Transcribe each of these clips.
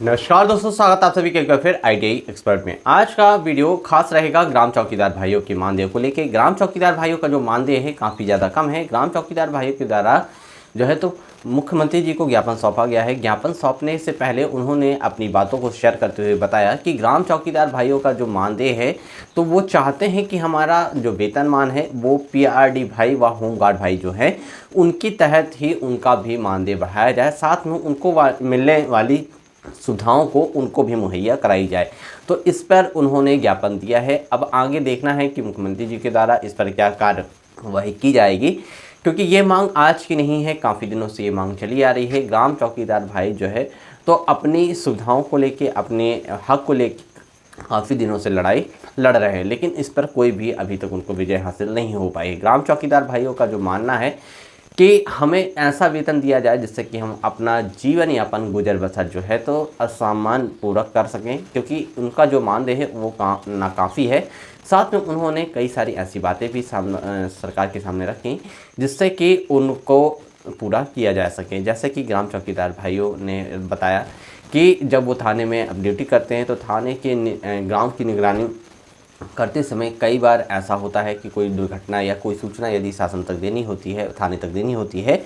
नमस्कार दोस्तों, स्वागत है आप सभी के एक बार फिर आईटीआई एक्सपर्ट में। आज का वीडियो खास रहेगा ग्राम चौकीदार भाइयों के मानदेय को लेके। ग्राम चौकीदार भाइयों का जो मानदेय है काफ़ी ज़्यादा कम है। ग्राम चौकीदार भाइयों के द्वारा जो है तो मुख्यमंत्री जी को ज्ञापन सौंपा गया है। ज्ञापन सौंपने से पहले उन्होंने अपनी बातों को शेयर करते हुए बताया कि ग्राम चौकीदार भाइयों का जो मानदेय है तो वो चाहते हैं कि हमारा जो वेतनमान है वो पीआरडी भाई व होमगार्ड भाई जो है उनके तहत ही उनका भी मानदेय बढ़ाया जाए, साथ में उनको मिलने वाली सुविधाओं को उनको भी मुहैया कराई जाए। तो इस पर उन्होंने ज्ञापन दिया है। अब आगे देखना है कि मुख्यमंत्री जी के द्वारा इस पर क्या कार्यवाही की जाएगी, क्योंकि ये मांग आज की नहीं है, काफ़ी दिनों से ये मांग चली आ रही है। ग्राम चौकीदार भाई जो है तो अपनी सुविधाओं को लेके, अपने हक को लेके काफ़ी दिनों से लड़ाई लड़ रहे हैं, लेकिन इस पर कोई भी अभी तक उनको विजय हासिल नहीं हो पाई। ग्राम चौकीदार भाइयों का जो मानना है कि हमें ऐसा वेतन दिया जाए जिससे कि हम अपना जीवन यापन गुजर बसर जो है तो असमान पूरक कर सकें, क्योंकि उनका जो मानदेय है वो नाकाफ़ी है। साथ में उन्होंने कई सारी ऐसी बातें भी सरकार के सामने रखी जिससे कि उनको पूरा किया जा सके। जैसे कि ग्राम चौकीदार भाइयों ने बताया कि जब वो थाने में अब ड्यूटी करते हैं तो थाने के ग्राम की निगरानी करते समय कई बार ऐसा होता है कि कोई दुर्घटना या कोई सूचना यदि शासन तक देनी होती है, थाने तक देनी होती है,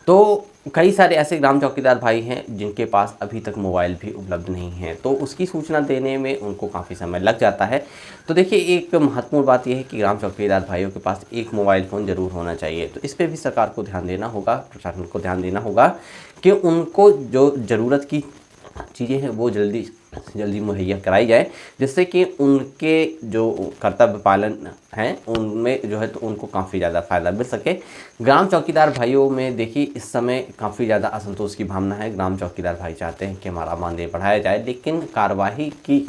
तो कई सारे ऐसे ग्राम चौकीदार भाई हैं जिनके पास अभी तक मोबाइल भी उपलब्ध नहीं है, तो उसकी सूचना देने में उनको काफ़ी समय लग जाता है। तो देखिए, एक महत्वपूर्ण बात यह है कि ग्राम चौकीदार भाइयों के पास एक मोबाइल फ़ोन ज़रूर होना चाहिए। तो इस पर भी सरकार को ध्यान देना होगा, प्रशासन को ध्यान देना होगा कि उनको जो ज़रूरत की चीज़ें हैं वो जल्दी जल्दी मुहैया कराई जाए, जिससे कि उनके जो कर्तव्य पालन हैं उनमें जो है तो उनको काफ़ी ज़्यादा फ़ायदा मिल सके। ग्राम चौकीदार भाइयों में देखिए इस समय काफ़ी ज़्यादा असंतोष की भावना है। ग्राम चौकीदार भाई चाहते हैं कि हमारा मानदेय बढ़ाया जाए, लेकिन कार्यवाही की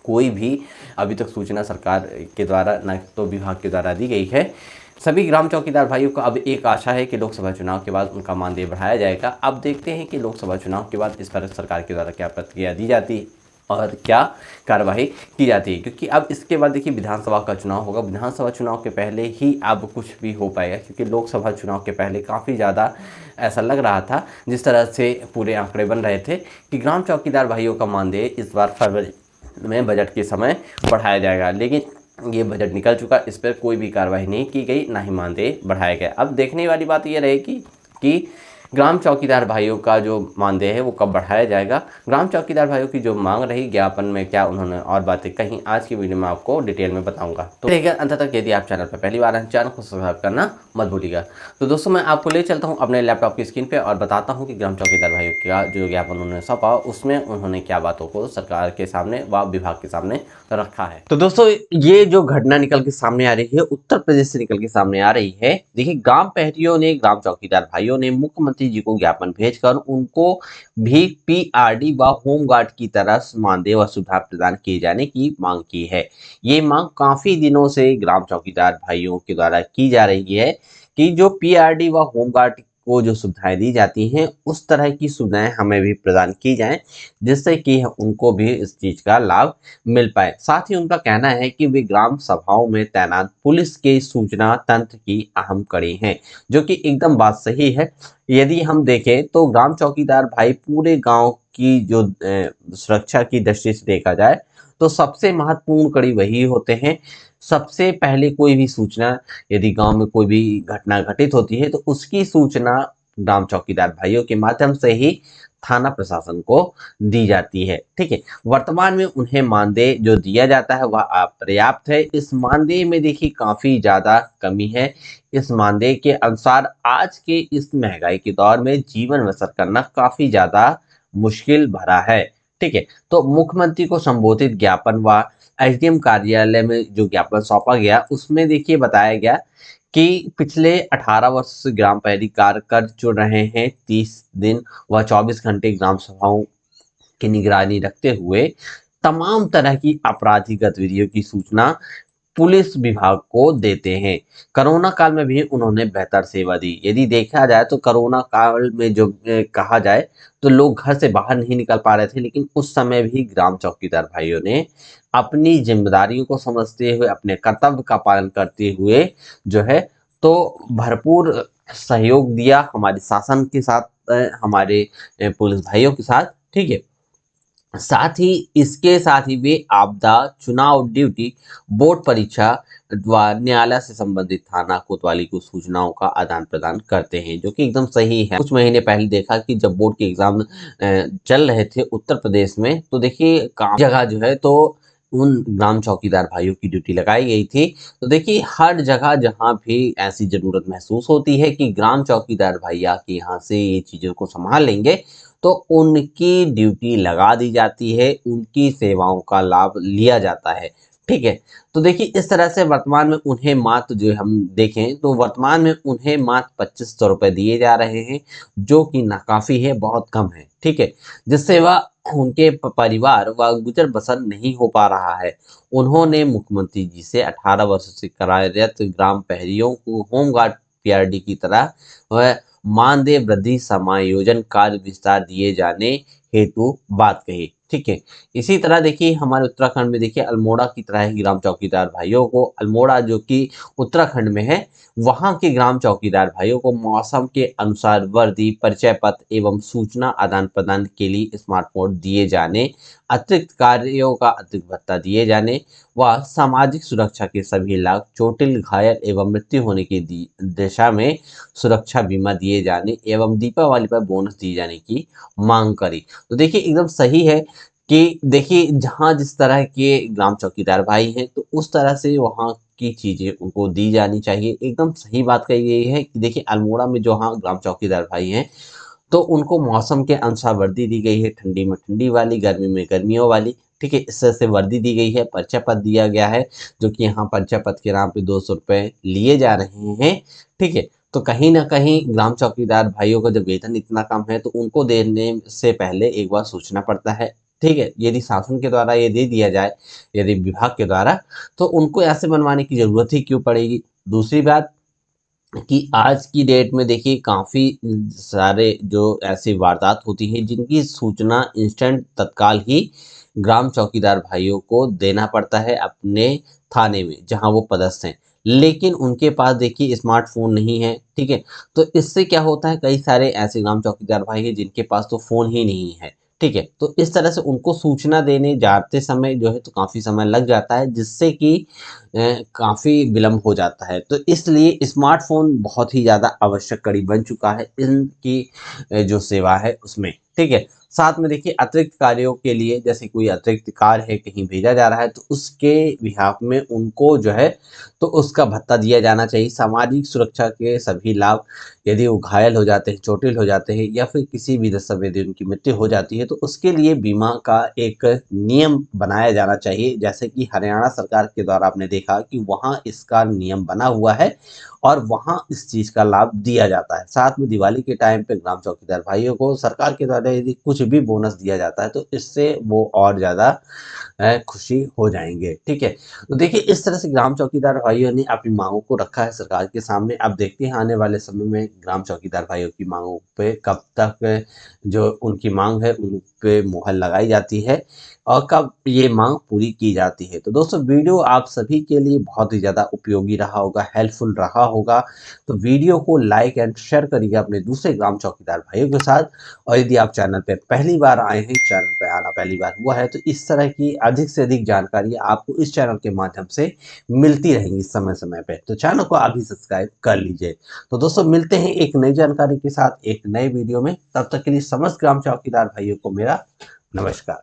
कोई भी अभी तक सूचना सरकार के द्वारा न तो विभाग के द्वारा दी गई है। सभी ग्राम चौकीदार भाइयों को अब एक आशा है कि लोकसभा चुनाव के बाद उनका मानदेय बढ़ाया जाएगा। अब देखते हैं कि लोकसभा चुनाव के बाद इस पर सरकार के द्वारा क्या प्रतिक्रिया दी जाती है और क्या कार्रवाई की जाती है, क्योंकि अब इसके बाद देखिए विधानसभा का चुनाव होगा। विधानसभा चुनाव के पहले ही अब कुछ भी हो पाएगा, क्योंकि लोकसभा चुनाव के पहले काफ़ी ज़्यादा ऐसा लग रहा था, जिस तरह से पूरे आंकड़े बन रहे थे कि ग्राम चौकीदार भाइयों का मानदेय इस बार फरवरी में बजट के समय बढ़ाया जाएगा, लेकिन ये बजट निकल चुका, इस पर कोई भी कार्रवाई नहीं की गई, ना ही मानदेय बढ़ाया गया। अब देखने वाली बात ये रहेगी कि ग्राम चौकीदार भाइयों का जो मानदेय है वो कब बढ़ाया जाएगा। ग्राम चौकीदार भाइयों की जो मांग रही, ज्ञापन में क्या उन्होंने और बातें कहीं, आज की वीडियो में आपको डिटेल में बताऊंगा। तो देखिए अंत तक, यदि आप चैनल पर पहली बार हैं, चैनल को सब्सक्राइब करना मत भूलिएगा। तो दोस्तों, मैं आपको ले चलता हूँ अपने लैपटॉप की स्क्रीन पर और बताता हूँ कि ग्राम चौकीदार भाइयों का जो ज्ञापन उन्होंने सौंपा उसमें उन्होंने क्या बातों को सरकार के सामने व विभाग के सामने रखा है। तो दोस्तों, ये जो घटना निकल के सामने आ रही है उत्तर प्रदेश से निकल के सामने आ रही है। देखिए, ग्राम प्रहरियों ने, ग्राम चौकीदार भाइयों ने मुख्यमंत्री जी को ज्ञापन भेजकर उनको भी पीआरडी व होमगार्ड की तरह मानदेय व सुविधा प्रदान किए जाने की मांग की है। ये मांग काफी दिनों से ग्राम चौकीदार भाइयों के द्वारा की जा रही है कि जो पीआरडी व होमगार्ड को जो सुविधाएं दी जाती हैं उस तरह की सुविधाएं हमें भी प्रदान की जाएं, जिससे कि उनको भी इस चीज का लाभ मिल पाए। साथ ही उनका कहना है कि वे ग्राम सभाओं में तैनात पुलिस के सूचना तंत्र की अहम कड़ी हैं, जो कि एकदम बात सही है। यदि हम देखें तो ग्राम चौकीदार भाई पूरे गांव की जो सुरक्षा की दृष्टि से देखा जाए तो सबसे महत्वपूर्ण कड़ी वही होते हैं। सबसे पहले कोई भी सूचना, यदि गांव में कोई भी घटना घटित होती है तो उसकी सूचना ग्राम चौकीदार भाइयों के माध्यम से ही थाना प्रशासन को दी जाती है। ठीक है, वर्तमान में उन्हें मानदेय जो दिया जाता है वह अपर्याप्त है। इस मानदेय में देखिए काफी ज्यादा कमी है। इस मानदेय के अनुसार आज के इस महंगाई के दौर में जीवन बसर करना काफी ज्यादा मुश्किल भरा है। ठीक है, तो मुख्यमंत्री को संबोधित ज्ञापन व एसडीएम कार्यालय में जो ज्ञापन सौंपा गया उसमें देखिए बताया गया कि पिछले 18 वर्ष से ग्राम प्रहरी कार्य कर जो रहे हैं, 30 दिन व 24 घंटे ग्राम सभाओं की निगरानी रखते हुए तमाम तरह की आपराधिक गतिविधियों की सूचना पुलिस विभाग को देते हैं। कोरोना काल में भी उन्होंने बेहतर सेवा दी। यदि देखा जाए तो कोरोना काल में जो कहा जाए तो लोग घर से बाहर नहीं निकल पा रहे थे, लेकिन उस समय भी ग्राम चौकीदार भाइयों ने अपनी जिम्मेदारियों को समझते हुए, अपने कर्तव्य का पालन करते हुए जो है तो भरपूर सहयोग दिया हमारे शासन के साथ, हमारे पुलिस भाइयों के साथ। ठीक है, साथ ही इसके साथ ही वे आपदा, चुनाव ड्यूटी, बोर्ड परीक्षा व न्यायालय से संबंधित थाना कोतवाली को सूचनाओं का आदान प्रदान करते हैं, जो कि एकदम सही है। कुछ महीने पहले देखा कि जब बोर्ड के एग्जाम चल रहे थे उत्तर प्रदेश में, तो देखिए काफी जगह जो है तो उन ग्राम चौकीदार भाइयों की ड्यूटी लगाई गई थी। तो देखिए हर जगह जहाँ भी ऐसी जरूरत महसूस होती है कि ग्राम चौकीदार भाई आके यहाँ से ये चीजों को संभाल लेंगे, तो उनकी ड्यूटी लगा दी जाती है, उनकी सेवाओं का लाभ लिया जाता है। ठीक है? तो देखिए इस तरह से वर्तमान में उन्हें मात्र जो हम देखें तो वर्तमान में उन्हें मात्र 2500 रुपए दिए जा रहे हैं, जो कि नाकाफ़ी है, बहुत कम है। ठीक है? जिससे वह उनके परिवार व गुजर बसर नहीं हो पा रहा है। उन्होंने मुख्यमंत्री जी से 18 वर्ष से कार्यरत ग्राम प्रहरियों को होमगार्ड पीआरडी की तरह वह मानदेय वृद्धि समायोजन कार्य विस्तार दिए जाने हेतु बात कही। ठीक है? इसी तरह देखिए हमारे उत्तराखंड में देखिए अल्मोड़ा की तरह ही ग्राम चौकीदार भाइयों को, अल्मोड़ा जो कि उत्तराखंड में है, वहाँ के ग्राम चौकीदार भाइयों को मौसम के अनुसार वर्दी, परिचय पत्र एवं सूचना आदान प्रदान के लिए स्मार्टफोन दिए जाने, अतिरिक्त कार्यों का अतिरिक्त भत्ता दिए जाने व सामाजिक सुरक्षा के सभी लाभ, चोटिल, घायल एवं मृत्यु होने की दिशा में सुरक्षा बीमा दिए जाने एवं दीपावली पर बोनस दिए जाने की मांग करी। तो देखिए एकदम सही है कि देखिए जहाँ जिस तरह के ग्राम चौकीदार भाई हैं, तो उस तरह से वहाँ की चीज़ें उनको दी जानी चाहिए। एकदम सही बात कही गई है कि देखिए अल्मोड़ा में जो हाँ ग्राम चौकीदार भाई हैं, तो उनको मौसम के अनुसार वर्दी दी गई है, ठंडी में ठंडी वाली, गर्मी में गर्मियों वाली। ठीक है? इस तरह से वर्दी दी गई है, परिचय पत्र दिया गया है, जो कि यहाँ परिचय पत्र के नाम पे 200 रुपए लिए जा रहे हैं। ठीक है? तो कहीं न कहीं ग्राम चौकीदार भाइयों का जब वेतन इतना कम है, तो उनको देने से पहले एक बार सोचना पड़ता है। ठीक है? यदि शासन के द्वारा ये दे दिया जाए, यदि विभाग के द्वारा, तो उनको ऐसे बनवाने की ज़रूरत ही क्यों पड़ेगी? दूसरी बात कि आज की डेट में देखिए काफ़ी सारे जो ऐसी वारदात होती हैं जिनकी सूचना इंस्टेंट तत्काल ही ग्राम चौकीदार भाइयों को देना पड़ता है अपने थाने में जहां वो पदस्थ हैं। लेकिन उनके पास देखिए स्मार्टफ़ोन नहीं है, ठीक है? तो इससे क्या होता है, कई सारे ऐसे ग्राम चौकीदार भाई हैं जिनके पास तो फ़ोन ही नहीं है, ठीक है? तो इस तरह से उनको सूचना देने जाते समय जो है तो काफ़ी समय लग जाता है, जिससे कि काफ़ी विलम्ब हो जाता है। तो इसलिए स्मार्टफ़ोन बहुत ही ज़्यादा आवश्यक कड़ी बन चुका है इनकी जो सेवा है उसमें, ठीक है? साथ में देखिए अतिरिक्त कार्यों के लिए जैसे कोई अतिरिक्त कार्य है, कहीं भेजा जा रहा है, तो उसके बिहाफ़ में उनको जो है तो उसका भत्ता दिया जाना चाहिए। सामाजिक सुरक्षा के सभी लाभ, यदि वो घायल हो जाते हैं, चोटिल हो जाते हैं या फिर किसी भी समय यदि उनकी मृत्यु हो जाती है, तो उसके लिए बीमा का एक नियम बनाया जाना चाहिए। जैसे कि हरियाणा सरकार के द्वारा आपने देखा कि वहाँ इसका नियम बना हुआ है और वहाँ इस चीज़ का लाभ दिया जाता है। साथ में दिवाली के टाइम पे ग्राम चौकीदार भाइयों को सरकार के द्वारा यदि कुछ भी बोनस दिया जाता है, तो इससे वो और ज़्यादा खुशी हो जाएँगे, ठीक है? तो देखिए इस तरह से ग्राम चौकीदार भाइयों ने अपनी माँगों को रखा है सरकार के सामने। अब देखते हैं आने वाले समय में ग्राम चौकीदार भाइयों की माँगों पे कब तक जो उनकी माँग है उन पे मुहर लगाई जाती है और कब ये माँग पूरी की जाती है। तो दोस्तों वीडियो आप सभी के लिए बहुत ही ज़्यादा उपयोगी रहा होगा, हेल्पफुल रहा होगा। तो वीडियो को लाइक एंड शेयर करिए अपने दूसरे ग्राम चौकीदार भाइयों के साथ। और यदि आप चैनल पे पहली बार आए हैं, चैनल पे आना पहली बार हुआ है, तो इस तरह की अधिक से अधिक जानकारी आपको इस चैनल के माध्यम से मिलती रहेंगी समय-समय पे। तो चैनल को अभी सब्सक्राइब कर लीजिए। तो दोस्तों मिलते हैं एक नई जानकारी के साथ एक नए वीडियो में। तब तक के लिए समस्त ग्राम चौकीदार भाइयों को मेरा नमस्कार।